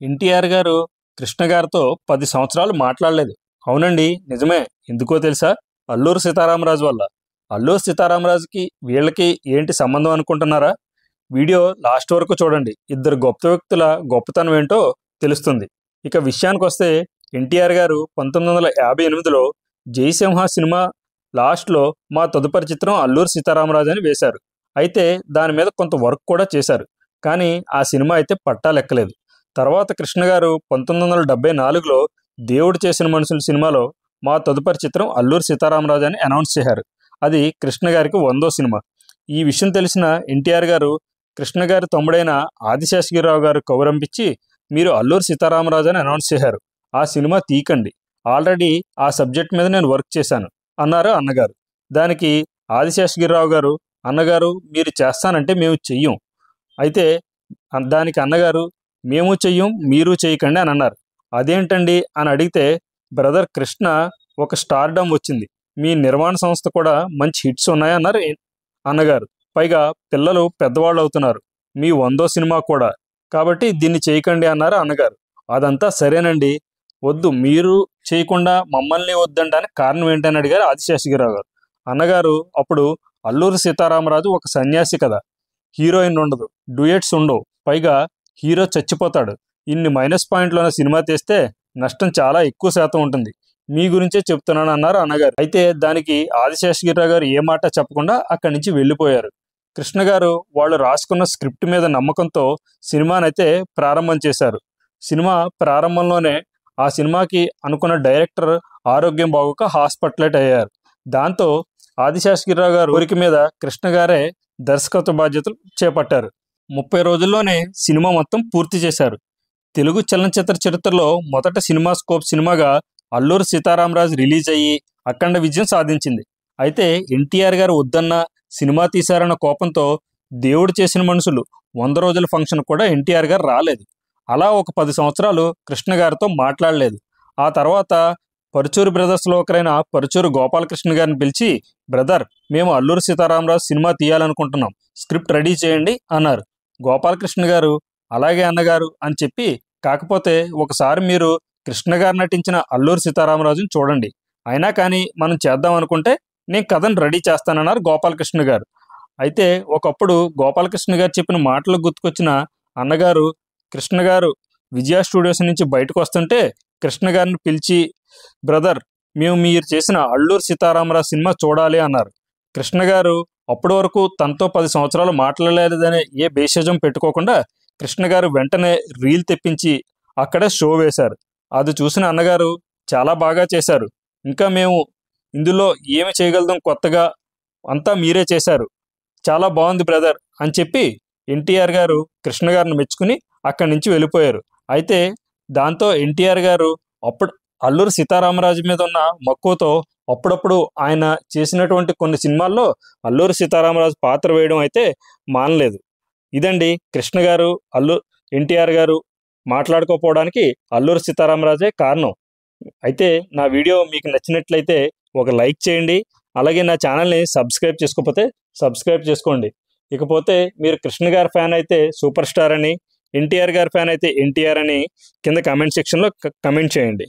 ఎన్టీఆర్ గారు కృష్ణ గారితో 10 సంవత్సరాలు మాట్లాడలేదు. అవునండి, నిజమే. ఎందుకో తెలుసా? అల్లూరి సీతారామరాజు వల్ల. అల్లూరి సీతారామరాజుకి వీళ్ళకి ఏంటి సంబంధం అనుకుంటున్నారా? వీడియో లాస్ట్ వరకు చూడండి. ఇద్దరు గొప్ప వ్యక్తుల గొప్పతనం ఏంటో తెలుస్తుంది. ఇక విషయానికొస్తే ఎన్టీఆర్ గారు 1958లో జయసింహ సినిమా లాస్ట్లో మా తదుపరి చిత్రం అల్లూరి సీతారామరాజు అని వేశారు. అయితే దాని మీద కొంత వర్క్ కూడా చేశారు. కానీ ఆ సినిమా అయితే పట్టాలెక్కలేదు. తర్వాత కృష్ణ గారు 1974లో దేవుడు చేసిన మనుషులు సినిమాలో మా తదుపరి చిత్రం అల్లూరి సీతారామరాజు అని అనౌన్స్ చేశారు. అది కృష్ణ గారికి 100వ సినిమా. ఈ విషయం తెలిసిన ఎన్టీఆర్ గారు కృష్ణ గారి తమ్ముడైన ఆదిశేషగిరిరావు గారు కౌరంపించి, మీరు అల్లూరి సీతారామరాజు అని అనౌన్స్ చేశారు, ఆ సినిమా తీయకండి, ఆల్రెడీ ఆ సబ్జెక్ట్ మీద నేను వర్క్ చేశాను అన్నారు అన్నగారు. దానికి ఆదిశేషగిరిరావు గారు, అన్నగారు మీరు చేస్తానంటే మేము చెయ్యం. అయితే దానికి అన్నగారు, మేము చెయ్యం మీరు చేయకండి అని అన్నారు. అదేంటండి అని అడిగితే, బ్రదర్ కృష్ణ ఒక స్టార్డమ్ వచ్చింది, మీ నిర్మాణ సంస్థ కూడా మంచి హిట్స్ ఉన్నాయన్నారు అన్నగారు. పైగా పిల్లలు పెద్దవాళ్ళు అవుతున్నారు, మీ 100వ సినిమా కూడా, కాబట్టి దీన్ని చేయకండి అన్నారు అన్నగారు. అదంతా సరేనండి, వద్దు మీరు చేయకుండా మమ్మల్ని వద్దంటానికి కారణం ఏంటని అడిగారు ఆదిశేషగిరిరావు గారు. అన్నగారు అప్పుడు, అల్లూరి సీతారామరాజు ఒక సన్యాసి కదా, హీరోయిన్ ఉండదు, డ్యూయెట్స్ ఉండవు, పైగా హీరో చచ్చిపోతాడు, ఇన్ని మైనస్ పాయింట్లోనే సినిమా తీస్తే నష్టం చాలా ఎక్కువ శాతం ఉంటుంది, మీ గురించే చెప్తున్నాను అన్నారు అన్నగారు. అయితే దానికి ఆదిశేషగిరిరావు గారు ఏ మాట చెప్పకుండా అక్కడి నుంచి వెళ్ళిపోయారు. కృష్ణ గారు వాళ్ళు రాసుకున్న స్క్రిప్ట్ మీద నమ్మకంతో సినిమానైతే ప్రారంభం చేశారు. సినిమా ప్రారంభంలోనే ఆ సినిమాకి అనుకున్న డైరెక్టర్ ఆరోగ్యం బాగోక హాస్పిటలైట్ అయ్యారు. దాంతో ఆదిశేషగిరిరావు గారు కోరిక మీద కృష్ణ గారే దర్శకత్వ బాధ్యతలు చేపట్టారు. 30 రోజుల్లోనే సినిమా మొత్తం పూర్తి చేశారు. తెలుగు చలనచిత్ర చరిత్రలో మొదట సినిమాస్కోప్ సినిమాగా అల్లూరి సీతారామరాజు రిలీజ్ అయ్యి అఖండ విజయం సాధించింది. అయితే ఎన్టీఆర్ గారు వద్దన్న సినిమా తీశారన్న కోపంతో దేవుడు చేసిన మనుషులు 100 రోజుల ఫంక్షన్ కూడా ఎన్టీఆర్ గారు రాలేదు. అలా ఒక 10 సంవత్సరాలు కృష్ణ గారితో మాట్లాడలేదు. ఆ తర్వాత పరుచూరి బ్రదర్స్లో ఒకరైన పరుచూరి గోపాలకృష్ణ గారిని పిలిచి, బ్రదర్ మేము అల్లూరి సీతారామరాజు సినిమా తీయాలనుకుంటున్నాం, స్క్రిప్ట్ రెడీ చేయండి అన్నారు. గోపాలకృష్ణ గారు అలాగే అన్నగారు అని చెప్పి, కాకపోతే ఒకసారి మీరు కృష్ణ గారు నటించిన అల్లూరి సీతారామరాజుని చూడండి, అయినా కానీ మనం చేద్దాం అనుకుంటే నేను కథను రెడీ చేస్తానన్నారు గోపాలకృష్ణ గారు. అయితే ఒకప్పుడు గోపాలకృష్ణ గారు చెప్పిన మాటలు గుర్తుకొచ్చిన అన్నగారు కృష్ణ గారు విజయ స్టూడియోస్ నుంచి బయటకు వస్తుంటే కృష్ణ గారిని పిలిచి, బ్రదర్ మేము మీరు చేసిన అల్లూరి సీతారామరాజు సినిమా చూడాలి అన్నారు. కృష్ణ గారు అప్పటి వరకు తనతో 10 సంవత్సరాలు మాట్లాడలేదనే ఏ భేషజం పెట్టుకోకుండా కృష్ణ గారు వెంటనే రీల్ తెప్పించి అక్కడే షో వేశారు. అది చూసిన అన్నగారు, చాలా బాగా చేశారు, ఇంకా మేము ఇందులో ఏమి చేయగలుగుతాం కొత్తగా, అంతా మీరే చేశారు, చాలా బాగుంది బ్రదర్ అని చెప్పి ఎన్టీఆర్ గారు కృష్ణ గారిని మెచ్చుకుని అక్కడి నుంచి వెళ్ళిపోయారు. అయితే దాంతో ఎన్టీఆర్ గారు అప్పుడు అల్లూరి సీతారామరాజు మీద ఉన్న మక్కువతో అప్పుడప్పుడు ఆయన చేసినటువంటి కొన్ని సినిమాల్లో అల్లూరి సీతారామరాజు పాత్ర వేయడం అయితే మానలేదు. ఇదండి కృష్ణ గారు ఎన్టీఆర్ గారు మాట్లాడుకోపోవడానికి అల్లూరి సీతారామరాజే కారణం. అయితే నా వీడియో మీకు నచ్చినట్లయితే ఒక లైక్ చేయండి, అలాగే నా ఛానల్ని సబ్స్క్రైబ్ చేసుకోకపోతే సబ్స్క్రైబ్ చేసుకోండి. ఇకపోతే మీరు కృష్ణ గారి ఫ్యాన్ అయితే సూపర్ స్టార్ అని, ఎన్టీఆర్ గారి ఫ్యాన్ అయితే ఎన్టీఆర్ అని కింద కామెంట్ సెక్షన్లో కమెంట్ చేయండి.